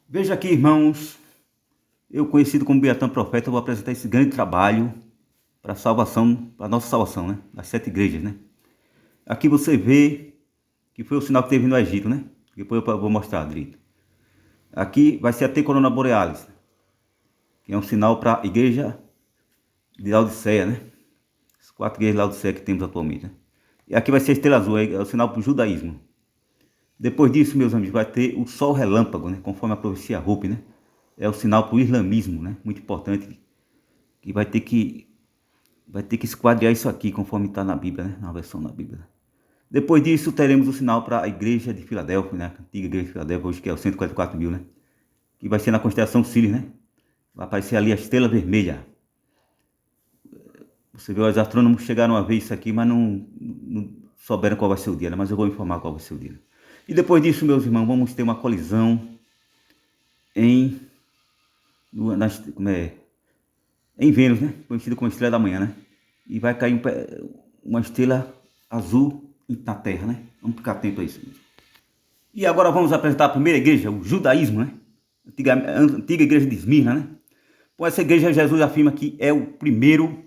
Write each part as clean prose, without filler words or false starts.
Veja aqui, irmãos, eu conhecido como Biratã Profeta, vou apresentar esse grande trabalho para a salvação, para a nossa salvação, né? Das 7 igrejas, né? Aqui você vê que foi o sinal que teve no Egito, né? Depois eu vou mostrar direito. Aqui vai ser a T Corona Borealis, que é um sinal para a igreja de Laodiceia, né? As 4 igrejas de Laodiceia que temos atualmente, né? E aqui vai ser a estrela azul, é o sinal para o judaísmo. Depois disso, meus amigos, vai ter o sol relâmpago, né? Conforme a profecia Hope, né? É o sinal para o islamismo, né? Muito importante, que vai ter que esquadrear isso aqui, conforme está na Bíblia, né? Na versão da Bíblia. Depois disso, teremos o sinal para a igreja de Filadélfia, né? A antiga igreja de Filadélfia, hoje que é o 144 mil, né? Que vai ser na constelação Sirius, né? Vai aparecer ali a estrela vermelha. Você vê, os astrônomos chegaram a ver isso aqui, mas não souberam qual vai ser o dia, né? Mas eu vou informar qual vai ser o dia. E depois disso, meus irmãos, vamos ter uma colisão em Vênus, né? Conhecido como estrela da manhã, né? E vai cair uma estrela azul na Terra, né? Vamos ficar atento a isso. E agora vamos apresentar a primeira igreja, o judaísmo, né? A antiga igreja de Esmirna, né? Com essa igreja, Jesus afirma que é o primeiro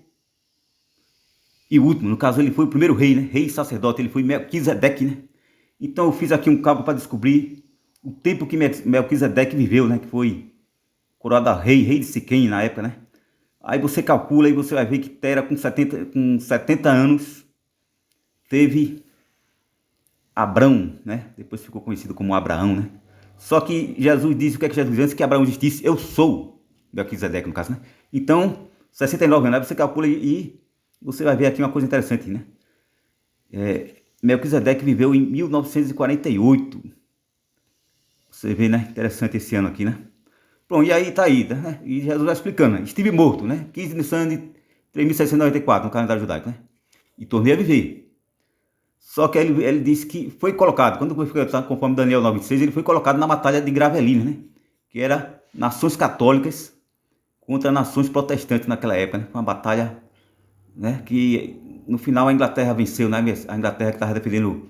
e último. No caso, ele foi o primeiro rei, né? Rei e sacerdote, ele foi Melquisedeque, né? Então eu fiz aqui um cálculo para descobrir o tempo que Melquisedeque viveu, né? Que foi coroado rei de Siquém na época, né? Aí você calcula e você vai ver que Tera com 70 anos teve Abrão, né? Depois ficou conhecido como Abraão, né? Só que Jesus disse, o que é que Jesus disse? Antes que Abraão existisse, eu sou Melquisedeque, no caso, né? Então, 69 anos, aí você calcula e você vai ver aqui uma coisa interessante, né? Melquisedeque viveu em 1948. Você vê, né? Interessante esse ano aqui, né? Pronto, e aí tá aí, né? E Jesus vai explicando, né? Estive morto, né? 15 de Nissan de 3.694 no calendário judaico, né? E tornei a viver. Só que ele disse que foi colocado, quando foi colocado, conforme Daniel 9,6, ele foi colocado na batalha de Gravelines, né? Que era nações católicas contra nações protestantes naquela época, né? Uma batalha, né? Que no final a Inglaterra venceu, né? A Inglaterra que estava defendendo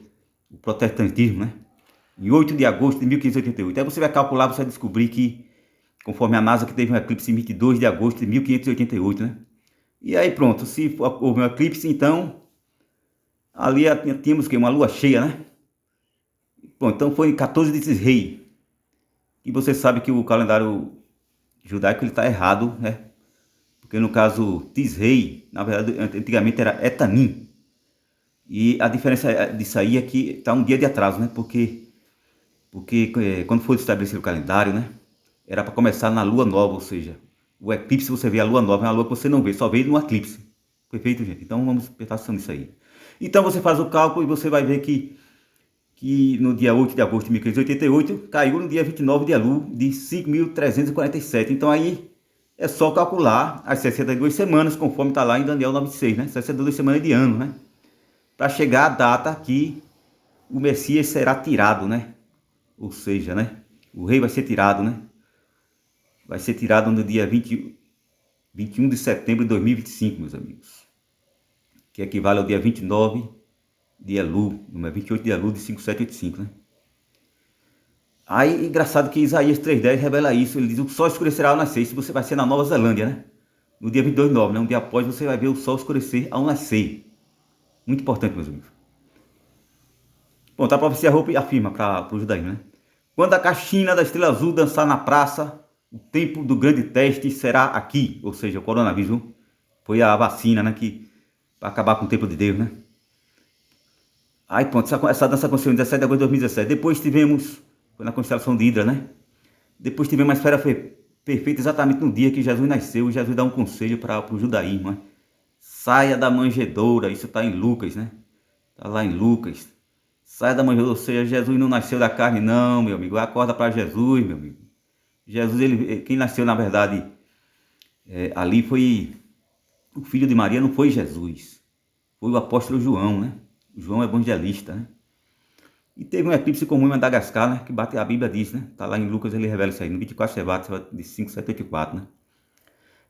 o protestantismo, né? Em 8 de agosto de 1588. Aí você vai calcular, você vai descobrir que, conforme a NASA, que teve um eclipse em 22 de agosto de 1588, né? E aí pronto, se houve um eclipse, então ali tínhamos que uma lua cheia, né? Bom, então foi em 14 de Tisrei. E você sabe que o calendário judaico ele está errado, né? Porque no caso Tisrei, na verdade, antigamente era Etanim. E a diferença disso aí é que está um dia de atraso, né? Porque quando foi estabelecido o calendário, né? Era para começar na lua nova, ou seja, o eclipse você vê a lua nova, é uma lua que você não vê, só vê no eclipse. Perfeito, gente? Então vamos prestar atenção nisso aí. Então você faz o cálculo e você vai ver que no dia 8 de agosto de 1588 caiu no dia 29 de Elu de 5.347. Então aí é só calcular as 62 semanas, conforme está lá em Daniel 9,6, né? 62 semanas de ano, né? Para chegar a data que o Messias será tirado, né? Ou seja, né? O rei vai ser tirado, né? Vai ser tirado no dia 21 de setembro de 2025, meus amigos. Que equivale ao dia 29 de Elu, número 28 de Elu de 5785, né? Aí, engraçado que Isaías 3,10 revela isso. Ele diz: o sol escurecerá ao nascer. Isso você vai ser na Nova Zelândia, né? No dia 22 de nove, né? Um dia após você vai ver o sol escurecer ao nascer. Muito importante, meus amigos. Bom, a profecia Hope afirma para o judaísmo, né? Quando a caixina da estrela azul dançar na praça, o tempo do grande teste será aqui. Ou seja, o coronavírus foi a vacina, né? Que para acabar com o tempo de Deus, né? Aí pronto, essa dança aconteceu em 17 de agosto de 2017. Depois tivemos, foi na constelação de Hidra, né? Depois tivemos a esfera perfeita exatamente no dia que Jesus nasceu. E Jesus dá um conselho para o judaísmo, né? Saia da manjedoura, isso está em Lucas, né? Está lá em Lucas. Saia da manjedoura, ou seja, Jesus não nasceu da carne, não, meu amigo. Acorda para Jesus, meu amigo. Jesus, quem nasceu na verdade ali foi o filho de Maria, não foi Jesus. Foi o apóstolo João, né? João evangelista, né? E teve um eclipse comum em Madagascar, né? Que a Bíblia diz, né? Tá lá em Lucas, ele revela isso aí, no 24 Shevat de 574, né?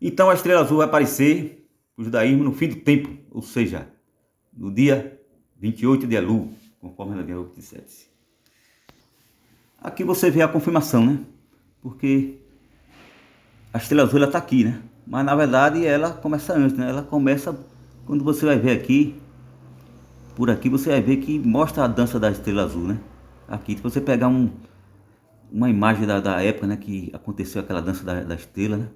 Então a estrela azul vai aparecer o judaísmo no fim do tempo, ou seja, no dia 28 de Elu, conforme Daniel 17. Aqui você vê a confirmação, né? porque a estrela azul está aqui, né? Mas na verdade ela começa antes, né? Ela começa quando você vai ver aqui, por aqui você vai ver que mostra a dança da estrela azul, né? Aqui, se você pegar uma imagem da época, né, que aconteceu aquela dança da estrela, né?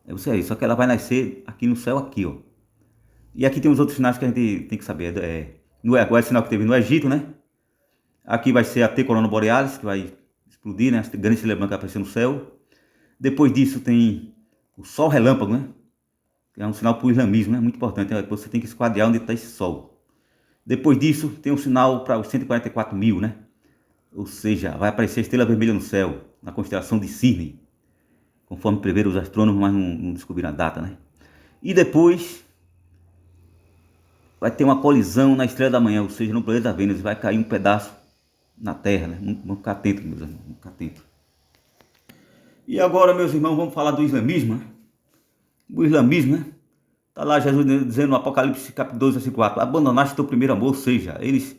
Aí você vê, só que ela vai nascer aqui no céu, aqui, ó. E aqui tem os outros sinais que a gente tem que saber. Agora é sinal que teve no Egito, né? Aqui vai ser a T Corona Borealis, que vai explodir, né? A grande estrela branca vai aparecer no céu. Depois disso tem o Sol Relâmpago, né? Que é um sinal para o islamismo, né? Muito importante. Você tem que esquadrear onde está esse Sol. Depois disso tem um sinal para os 144 mil, né? Ou seja, vai aparecer a estrela vermelha no céu, na constelação de Cisne, conforme preveram os astrônomos, mas não descobriram a data, né? E depois vai ter uma colisão na estrela da manhã, ou seja, no planeta Vênus, vai cair um pedaço na Terra, né? Vamos ficar atentos, meus irmãos, vamos ficar atentos. E agora, meus irmãos, vamos falar do islamismo, né? O islamismo, né? Está lá Jesus dizendo no Apocalipse capítulo 12, versículo 4, abandonaste teu primeiro amor, ou seja, eles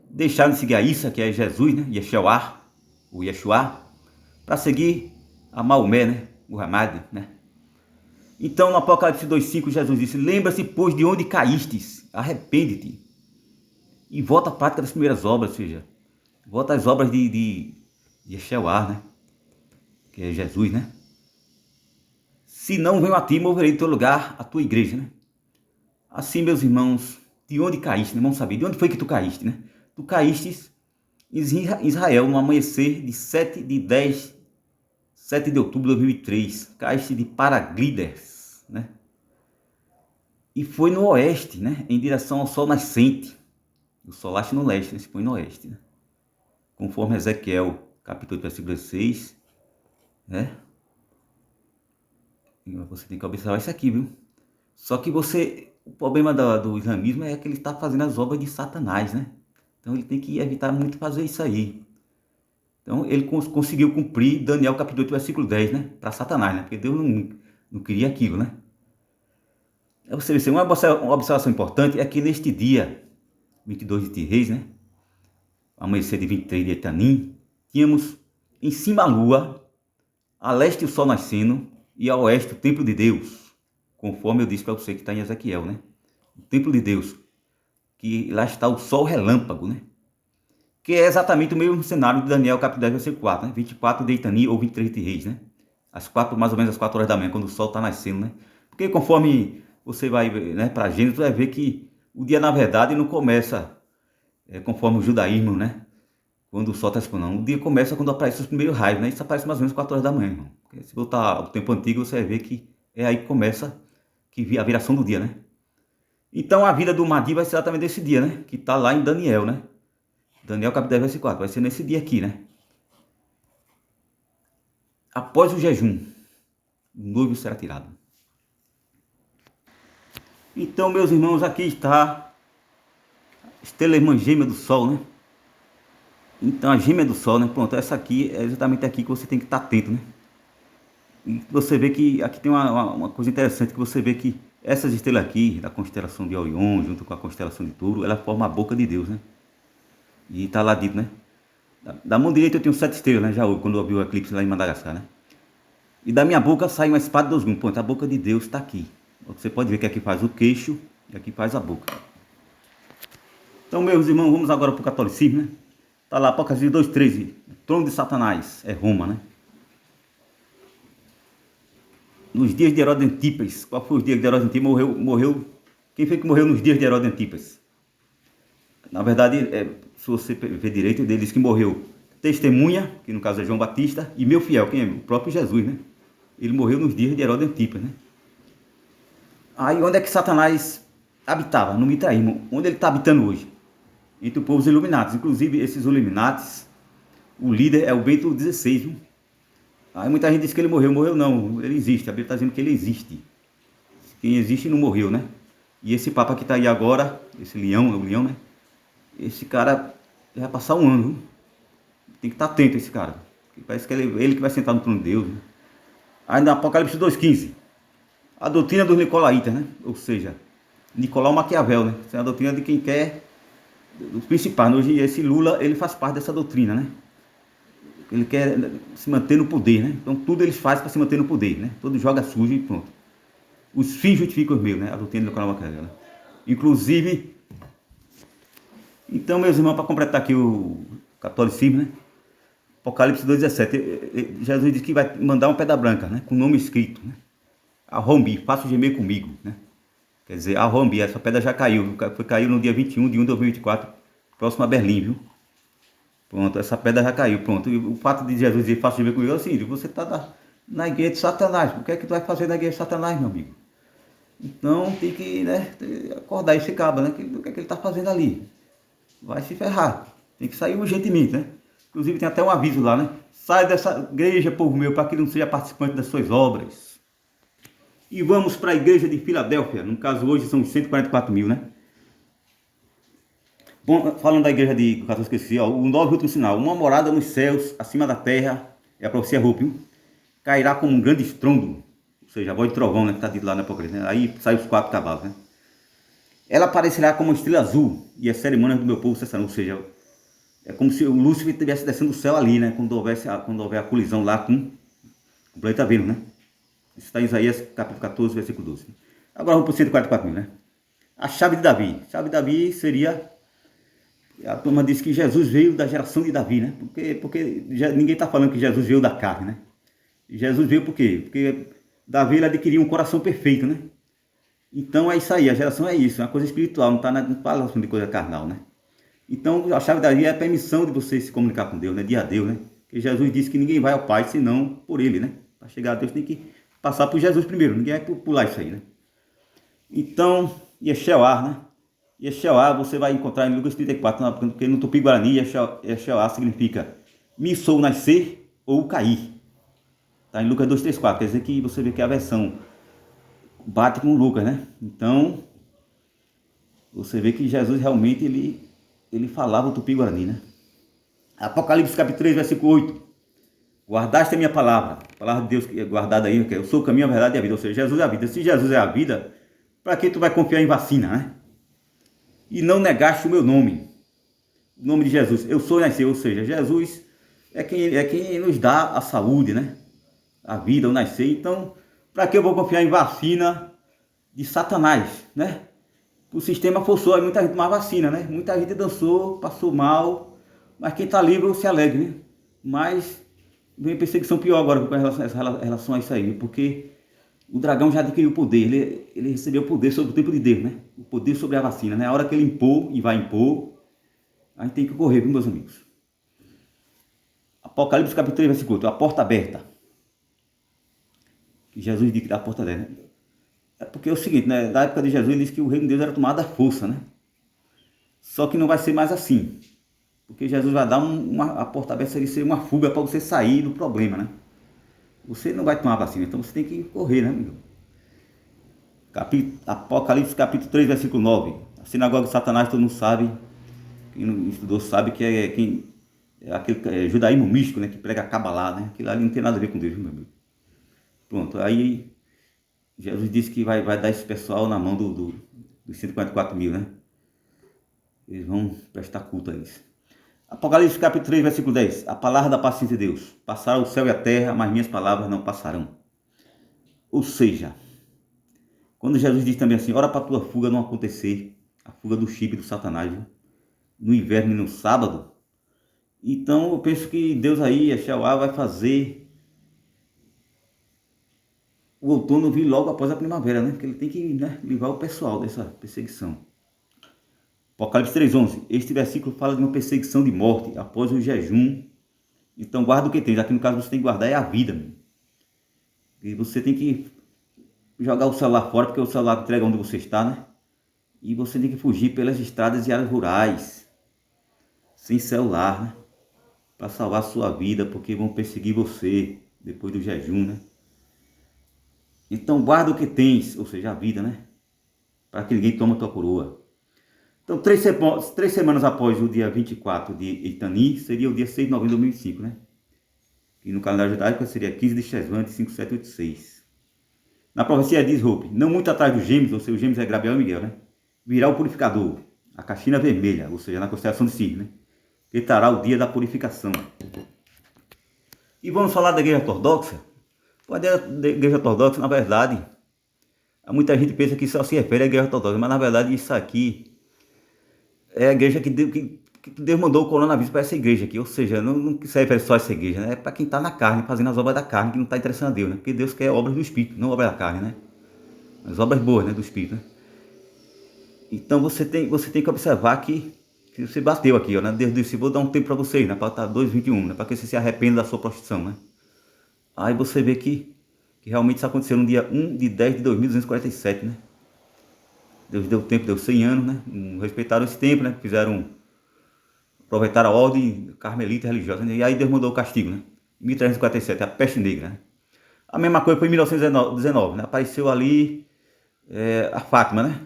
deixaram de seguir a Issa, que é Jesus, né? Yeshua, o Yeshua, para seguir a Maomé, né? Muhammad, né? Então no Apocalipse 2,5 Jesus disse, lembra-se pois de onde caístes, arrepende-te e volta à prática das primeiras obras, ou seja, volta às obras de Yeshua, né? Que é Jesus, né? Se não venho a ti, moverei do teu lugar a tua igreja, né? Assim, meus irmãos, de onde caíste, né? Vamos saber, de onde foi que tu caíste, né? Tu caíste em Israel no amanhecer de 7 de outubro de 2003. Caíste de paragliders, né? E foi no oeste, né? Em direção ao sol nascente. O sol nasce no leste, né? Se põe no oeste, né? Conforme Ezequiel, capítulo 8, versículo 16, né? E você tem que observar isso aqui, viu? Só que o problema do islamismo é que ele está fazendo as obras de Satanás, né? Então ele tem que evitar muito fazer isso aí. Então ele conseguiu cumprir Daniel capítulo 8, versículo 10, né? Para Satanás, né? Porque Deus não queria aquilo, né? Você vê, uma observação importante é que neste dia, 22 de Reis, né? Amanhecer de 23 de Etanim, tínhamos em cima a lua, a leste o sol nascendo e a oeste o templo de Deus, conforme eu disse para você que está em Ezequiel, né? O templo de Deus, que lá está o sol relâmpago, né? Que é exatamente o mesmo cenário de Daniel capítulo 10, versículo 4, né? 24 de Etanim ou 23 de Reis, né? Mais ou menos às 4 horas da manhã, quando o sol está nascendo, né? Porque conforme você vai, né, para Gênesis, você vai ver que o dia, na verdade, não começa conforme o judaísmo, né? Quando o sol está se pondo. O dia começa quando aparecem os primeiros raios, né? Isso aparece mais ou menos 4 horas da manhã, irmão. Porque se voltar ao tempo antigo, você vai ver que é aí que começa a viração do dia, né? Então a vida do Mahdi vai ser exatamente esse dia, né? Que está lá em Daniel, né? Daniel capítulo 10, versículo 4. Vai ser nesse dia aqui, né? Após o jejum, o noivo será tirado. Então, meus irmãos, aqui está a estrela irmã gêmea do sol, né? Então a gêmea do sol, né? Pronto, essa aqui é exatamente aqui que você tem que estar atento, né? E você vê que aqui tem uma coisa interessante, que você vê que essas estrelas aqui, da constelação de Orion, junto com a constelação de Touro, ela forma a boca de Deus, né? E tá lá dito, né? Da mão direita eu tenho 7 estrelas, né? Já quando eu vi o eclipse lá em Madagascar, né? E da minha boca sai uma espada de 2 gumes. Pronto, a boca de Deus está aqui. Você pode ver que aqui faz o queixo e aqui faz a boca. Então, meus irmãos, vamos agora para o catolicismo, né? Tá lá, Apocalipse 2,13. Trono de Satanás, é Roma, né? Nos dias de Herodes Antipas. Qual foi os dias de Herodes Antipas? Morreu. Quem foi que morreu nos dias de Herodes Antipas? Na verdade, se você ver direito, ele diz que morreu testemunha, que no caso é João Batista, e meu fiel, quem é? O próprio Jesus, né? Ele morreu nos dias de Herodes Antipas, né? Aí onde é que Satanás habitava? No Mitraísmo. Onde ele está habitando hoje? Entre os povos iluminados. Inclusive, esses iluminados, o líder é o Bento XVI, viu? Aí muita gente diz que ele morreu. Morreu não, ele existe. A Bíblia está dizendo que ele existe. Quem existe não morreu, né? E esse Papa que está aí agora, esse leão, é o leão, né? Esse cara vai passar um ano, viu? Tem que estar atento a esse cara. Parece que ele que vai sentar no trono de Deus, né? Aí no Apocalipse 2,15. A doutrina dos Nicolaitas, né? Ou seja, Nicolau Maquiavel, né? Essa é a doutrina de quem quer, dos principais. Hoje esse Lula, ele faz parte dessa doutrina, né? ele quer se manter no poder, né? Então tudo eles fazem para se manter no poder, né? Todo joga sujo e pronto. Os fins justificam os meios, né? A doutrina do canal Bacana, né? Inclusive, então, meus irmãos, para completar aqui o catolicismo, né? Apocalipse 2,17, Jesus diz que vai mandar uma pedra branca, né? Com o nome escrito, né? Arrombi, faça o gemer comigo, né? Quer dizer, arrombi, essa pedra já caiu, caiu no dia 21 de 1 de 2024, próximo a Berlim, viu? Pronto, essa pedra já caiu, pronto. E o fato de Jesus dizer, faça o gemer comigo, é o seguinte, você está na igreja de Satanás, o que é que tu vai fazer na igreja de Satanás, meu amigo? Então tem que, né, acordar esse cabo, né? O que é que ele está fazendo ali? Vai se ferrar. Tem que sair urgentemente, né? Inclusive tem até um aviso lá, né? Sai dessa igreja, povo meu, para que não seja participante das suas obras. E vamos para a igreja de Filadélfia. No caso hoje são 144 mil, né? Bom, falando da igreja de 14 que eu esqueci, ó, o 9 último sinal. Uma morada nos céus, acima da terra, é a profecia Rúpio, cairá como um grande estrondo. Ou seja, a voz de trovão, né? Que está dito lá na Apocalipse, né? Aí sai os 4 cavalos, né? Ela aparecerá como uma estrela azul e as cerimônias do meu povo cessarão. Ou seja, é como se o Lúcifer estivesse descendo do céu ali, né? Quando houver a colisão lá com o planeta Vênus, né? Isso está em Isaías capítulo 14, versículo 12. Agora vamos para os 144 mil, né? A chave de Davi. A chave de Davi seria... A turma diz que Jesus veio da geração de Davi, né? Porque ninguém está falando que Jesus veio da carne, né? Jesus veio por quê? Porque Davi ele adquiriu um coração perfeito, né? Então é isso aí, a geração é isso, é uma coisa espiritual, não fala de coisa carnal, né? Então a chave Davi é a permissão de você se comunicar com Deus, né? De a Deus, né? Porque Jesus disse que ninguém vai ao Pai senão por Ele, né? Para chegar a Deus tem que passar por Jesus primeiro, ninguém vai pular isso aí, né? Então, Yeshua, né? Yeshua você vai encontrar em Lucas 34, porque no Tupi-Guarani Yeshua significa me sou nascer ou cair. Está em Lucas 2,34, quer dizer que você vê que a versão bate com Lucas, né? Então, você vê que Jesus realmente ele falava o Tupi-Guarani, né? Apocalipse capítulo 3, versículo 8. Guardaste a minha palavra. A palavra de Deus que é guardada aí, que eu sou o caminho, a verdade e a vida. Ou seja, Jesus é a vida. Se Jesus é a vida, para que tu vai confiar em vacina, né? E não negaste o meu nome. O nome de Jesus. Eu sou e nasceu. Ou seja, Jesus é quem nos dá a saúde, né? A vida, o nascer. Então, para que eu vou confiar em vacina de Satanás, né? O sistema forçou, aí muita gente tomar vacina, né? Muita gente dançou, passou mal, mas quem está livre se alegre, né? Mas vem perseguição pior agora com relação a isso aí, porque o dragão já adquiriu o poder, ele recebeu o poder sobre o tempo de Deus, né? O poder sobre a vacina, né? A hora que ele impor e vai impor, a gente tem que correr, viu, meus amigos? Apocalipse capítulo 3, versículo 8, a porta aberta. Que Jesus disse que dá a porta aberta, né? É porque é o seguinte, né? Na época de Jesus ele disse que o reino de Deus era tomado à força, né? Só que não vai ser mais assim. Porque Jesus vai dar a porta aberta, seria uma fuga para você sair do problema, né? Você não vai tomar vacina, então você tem que correr, né, amigo? Apocalipse capítulo 3, versículo 9. A sinagoga de Satanás, todo mundo sabe, quem não estudou sabe que é aquele judaísmo místico, né? Que prega a Cabalá, né? Aquilo ali não tem nada a ver com Deus, meu amigo. Pronto, aí Jesus disse que vai dar esse pessoal na mão dos 144 mil, né? Eles vão prestar culto a eles. Apocalipse capítulo 3, versículo 10. A palavra da paciência de Deus. Passará o céu e a terra, mas minhas palavras não passarão. Ou seja, quando Jesus diz também assim, ora para a tua fuga não acontecer, a fuga do chip do Satanás, viu? No inverno e no sábado. Então eu penso que Deus aí, Yeshua, vai fazer o outono vir logo após a primavera, né? Porque ele tem que, né, livrar o pessoal dessa perseguição. Apocalipse 3,11. Este versículo fala de uma perseguição de morte após o jejum. Então guarda o que tem. Aqui no caso você tem que guardar é a vida. Meu. E você tem que jogar o celular fora, porque o celular entrega onde você está, né? E você tem que fugir pelas estradas e áreas rurais. Sem celular, né? Para salvar a sua vida, porque vão perseguir você depois do jejum, né? Então guarda o que tens, ou seja, a vida, né? Para que ninguém tome a tua coroa. Então, 3 semanas após o dia 24 de Etani, seria o dia 6 de novembro de 2005, né? E no calendário judaico seria 15 de Shesvan de 5786. Na profecia diz Hope, não muito atrás dos gêmeos, ou seja, os gêmeos é Gabriel e Miguel, né? Virá o purificador, a caixina vermelha, ou seja, na constelação de Cisne, né? Que trará o dia da purificação. E vamos falar da igreja ortodoxa? A da igreja ortodoxa, na verdade, muita gente pensa que só se refere à igreja ortodoxa, mas na verdade isso aqui é a igreja que Deus mandou o coronavírus para essa igreja aqui, ou seja, não se refere só a essa igreja, né? É para quem está na carne, fazendo as obras da carne, que não está interessando a Deus, né? Porque Deus quer obras do Espírito, não obras da carne, né? As obras boas, né, do Espírito, né? Então você tem que observar que você bateu aqui, ó, né? Deus disse, vou dar um tempo para vocês, né? Para estar 2:21, né? Para que você se arrependa da sua prostituição, né? Aí você vê que realmente isso aconteceu no dia 1 de 10 de 2247, né? Deus deu tempo, deu 100 anos, né? Não respeitaram esse tempo, né? Aproveitaram a ordem carmelita religiosa, né? E aí Deus mandou o castigo, né? 1347, a peste negra, né? A mesma coisa foi em 1919, né? Apareceu ali a Fátima, né?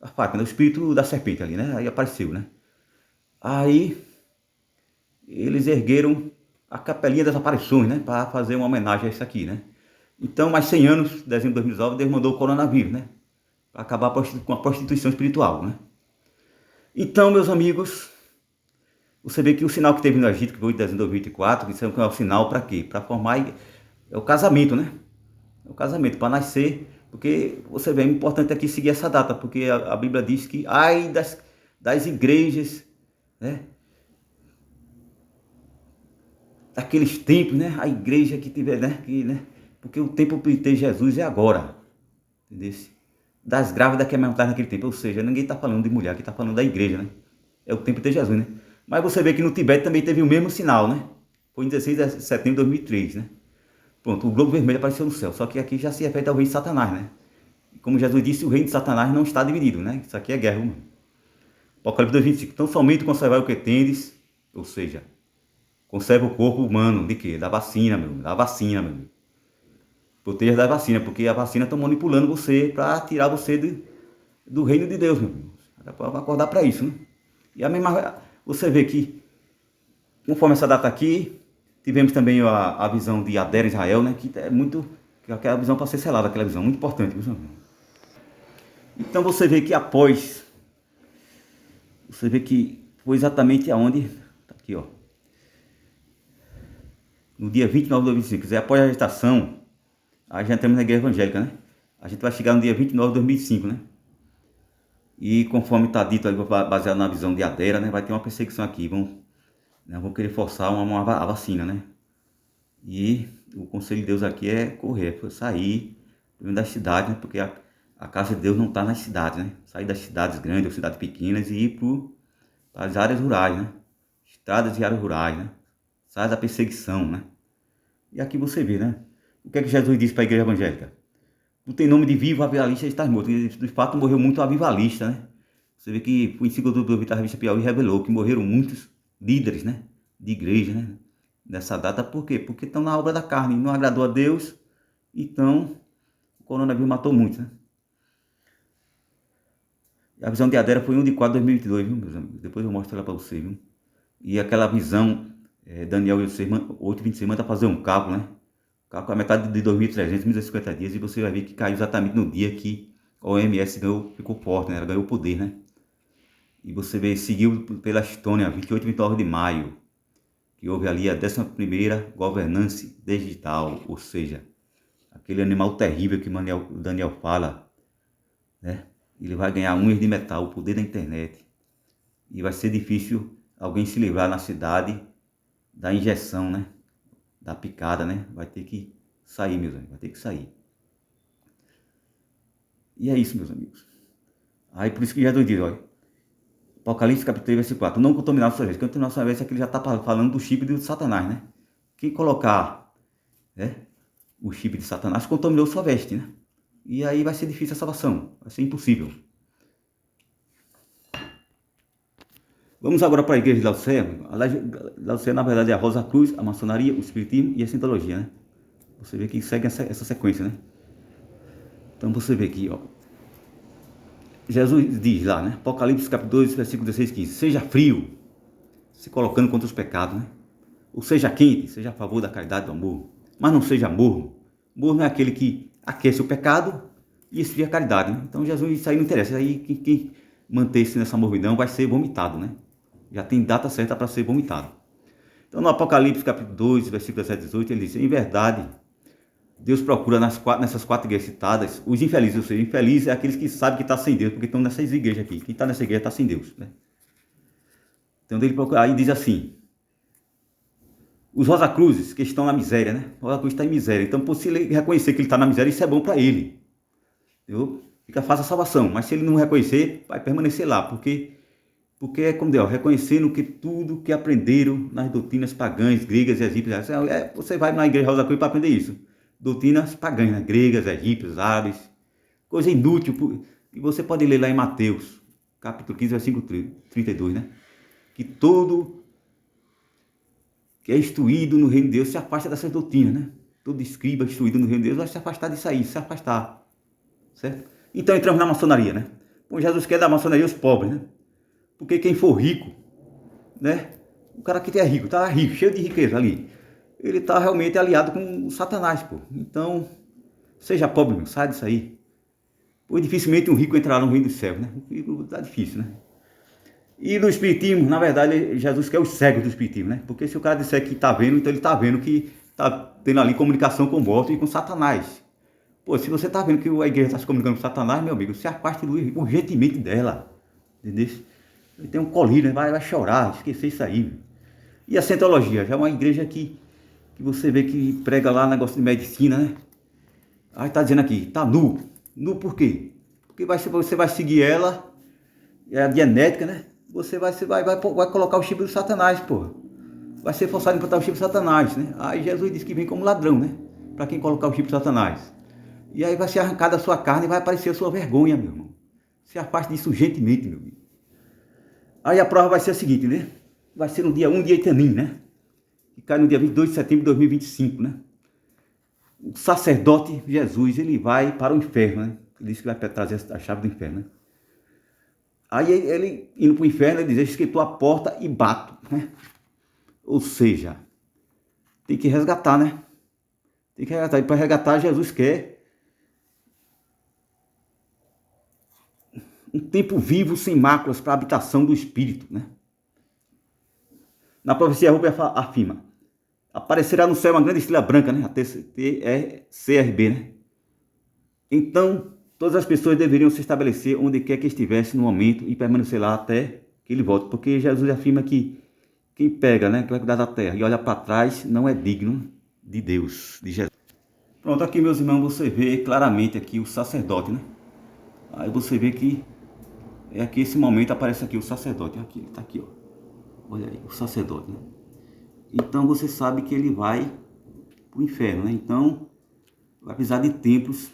A Fátima, o espírito da serpente ali, né? Aí apareceu, né? Aí eles ergueram a capelinha das aparições, né? Para fazer uma homenagem a isso aqui, né? Então, mais 100 anos, dezembro de 2019, Deus mandou o coronavírus, né? Para acabar com a prostituição espiritual, né? Então, meus amigos, você vê que o sinal que teve no Egito, que foi em dezembro de 2024, isso é um sinal para quê? Para formar, é o casamento, né? É o casamento, para nascer, porque você vê, é importante aqui seguir essa data, porque a Bíblia diz que, ai das igrejas, né? Daqueles tempos, né? A igreja que tiver, né? Porque o tempo de ter Jesus é agora, entendeu? Das grávidas que amamentaram naquele tempo, ou seja, ninguém está falando de mulher, aqui está falando da igreja, né? É o tempo de ter Jesus, né? Mas você vê que no Tibete também teve o mesmo sinal, né? Foi em 16 de setembro de 2003, né? Pronto, o globo vermelho apareceu no céu, só que aqui já se refere ao reino de Satanás, né? Como Jesus disse, o reino de Satanás não está dividido, né? Isso aqui é guerra, mano. Apocalipse 2:25. Então somente conservar o que tendes, ou seja, conserva o corpo humano de quê? Da vacina, meu. Da vacina, meu. Proteja da vacina, porque a vacina está manipulando você para tirar você do reino de Deus, meu. Dá para acordar para isso, né? E a mesma, você vê que, conforme essa data aqui, tivemos também a visão de Adera Israel, né? Que é muito, que é aquela visão para ser selada, aquela visão muito importante, meus amigos. Então você vê que após, você vê que foi exatamente aonde, tá aqui, ó. No dia 29 de 2025, após a gestação, aí já entramos na igreja evangélica, né? A gente vai chegar no dia 29 de 2005, né? E conforme está dito ali, baseado na visão de Adera, né? Vai ter uma perseguição aqui, vão querer forçar a vacina, né? E o conselho de Deus aqui é correr, sair das cidades, né? Porque a casa de Deus não está nas cidades, né? Sair das cidades grandes ou cidades pequenas e ir para as áreas rurais, né? Estradas e áreas rurais, né? Sai da perseguição, né? E aqui você vê, né? O que é que Jesus disse para a igreja evangélica? Não tem nome de vivo, avivalista está morto. De fato, morreu muito avivalista, né? Você vê que o enciclo da revista Piauí revelou que morreram muitos líderes, né? De igreja, né? Nessa data, por quê? Porque estão na obra da carne, não agradou a Deus, então o coronavírus matou muitos, né? A visão de Adera foi 1 de 4 de 2022, viu, meus amigos? Depois eu mostro ela para vocês, viu? E aquela visão, Daniel 8:26, manda fazer um cálculo, né? Cálculo a metade de 2.300, 1.250 dias, e você vai ver que caiu exatamente no dia que a OMS ficou forte, né? Ela ganhou poder, né? E você vê, seguiu pela Estônia, 28 e 29 de maio, que houve ali a 11ª governança digital, ou seja, aquele animal terrível que Daniel fala, né? Ele vai ganhar unhas de metal, o poder da internet, e vai ser difícil alguém se livrar na cidade da injeção, né? Da picada, né? Vai ter que sair, meus amigos, vai ter que sair. E é isso, meus amigos. Aí por isso que Jesus diz, olha, Apocalipse capítulo 3, versículo 4, não contaminar sua vez. Contaminar sua vez é que ele já está falando do chip de Satanás, né? Quem colocar, né, o chip de Satanás contaminou sua veste, né? E aí vai ser difícil a salvação, vai ser impossível. Vamos agora para a igreja de Laodiceia. A Laodiceia, na verdade, é a Rosa Cruz, a maçonaria, o espiritismo e a cientologia, né? Você vê que segue essa sequência, né? Então você vê aqui, ó. Jesus diz lá, né? Apocalipse capítulo 2, versículo 16 e 15. Seja frio, se colocando contra os pecados, né? Ou seja quente, seja a favor da caridade e do amor. Mas não seja morno. Morno é aquele que aquece o pecado e esfria a caridade, né? Então Jesus, isso aí não interessa. Isso aí quem manter-se nessa morvidão vai ser vomitado, né? Já tem data certa para ser vomitado. Então no Apocalipse capítulo 2, versículo 17 e 18, ele diz, em verdade, Deus procura nessas quatro igrejas citadas os infelizes, ou seja, infelizes é aqueles que sabem que está sem Deus, porque estão nessas igrejas aqui. Quem está nessa igreja está sem Deus, né? Então ele procura, aí diz assim, os Rosa Cruzes, que estão na miséria, né? O Rosa Cruz está em miséria, então se ele reconhecer que ele está na miséria, isso é bom para ele. Entendeu? Fica fácil a salvação, mas se ele não reconhecer, vai permanecer lá, porque é como Deus, reconhecendo que tudo que aprenderam nas doutrinas pagãs, gregas e egípcias, você vai na igreja Rosa Cruz para aprender isso. Doutrinas pagãs, né? Gregas, egípcias, árabes, coisa inútil. E você pode ler lá em Mateus, capítulo 15, versículo 32, né? Que todo que é instruído no reino de Deus se afasta dessas doutrinas, né? Todo escriba instruído no reino de Deus vai se afastar disso aí, se afastar, certo? Então entramos na maçonaria, né? Bom, Jesus quer dar maçonaria aos pobres, né? Porque quem for rico, né? O cara que é rico, tá rico, cheio de riqueza ali, ele tá realmente aliado com o Satanás, pô. Então, seja pobre, meu, sai disso aí. Pois dificilmente um rico entrará no reino dos céus, né? O rico tá difícil, né? E no espiritismo, na verdade, Jesus quer os cegos do espiritismo, né? Porque se o cara disser que tá vendo, então ele tá vendo que tá tendo ali comunicação com o morto e com Satanás. Pô, se você tá vendo que a igreja está se comunicando com Satanás, meu amigo, se afaste urgentemente dela. Entendeu? Ele tem um colírio, né? Vai chorar, esquecer isso aí. E a Scientologia, já é uma igreja que você vê que prega lá negócio de medicina, né? Aí tá dizendo aqui, tá nu. Nu por quê? Porque você vai seguir ela, é a genética, né? Você vai colocar o chip do Satanás, porra. Vai ser forçado a implantar o chip do Satanás, né? Aí Jesus disse que vem como ladrão, né? Para quem colocar o chip do Satanás. E aí vai ser arrancada a sua carne e vai aparecer a sua vergonha, meu irmão. Se afaste disso urgentemente, meu amigo. Aí a prova vai ser a seguinte, né? Vai ser no dia 1 de Etanim, né? Que cai no dia 22 de setembro de 2025, né? O sacerdote Jesus, ele vai para o inferno, né? Ele disse que vai trazer a chave do inferno, né? Aí ele indo para o inferno, ele diz, estou à porta e bato, né? Ou seja, tem que resgatar, né? Tem que resgatar. E para resgatar, Jesus quer um tempo vivo sem máculas para a habitação do Espírito, né? Na profecia Rubem afirma, aparecerá no céu uma grande estrela branca, né? A TCRB, né? Então, todas as pessoas deveriam se estabelecer onde quer que estivesse no momento e permanecer lá até que ele volte. Porque Jesus afirma que quem pega, né, que vai cuidar da terra e olha para trás não é digno de Deus, de Jesus. Pronto, aqui meus irmãos, você vê claramente aqui o sacerdote, né? Aí você vê que é aqui esse momento aparece aqui o sacerdote, aqui, tá aqui, ó. Olha aí, o sacerdote, né? Então você sabe que ele vai para o inferno, né? Então vai precisar de templos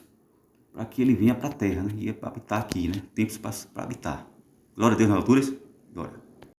para que ele venha para a terra, né? E para habitar aqui, né? Tempos para habitar. Glória a Deus nas alturas. Glória.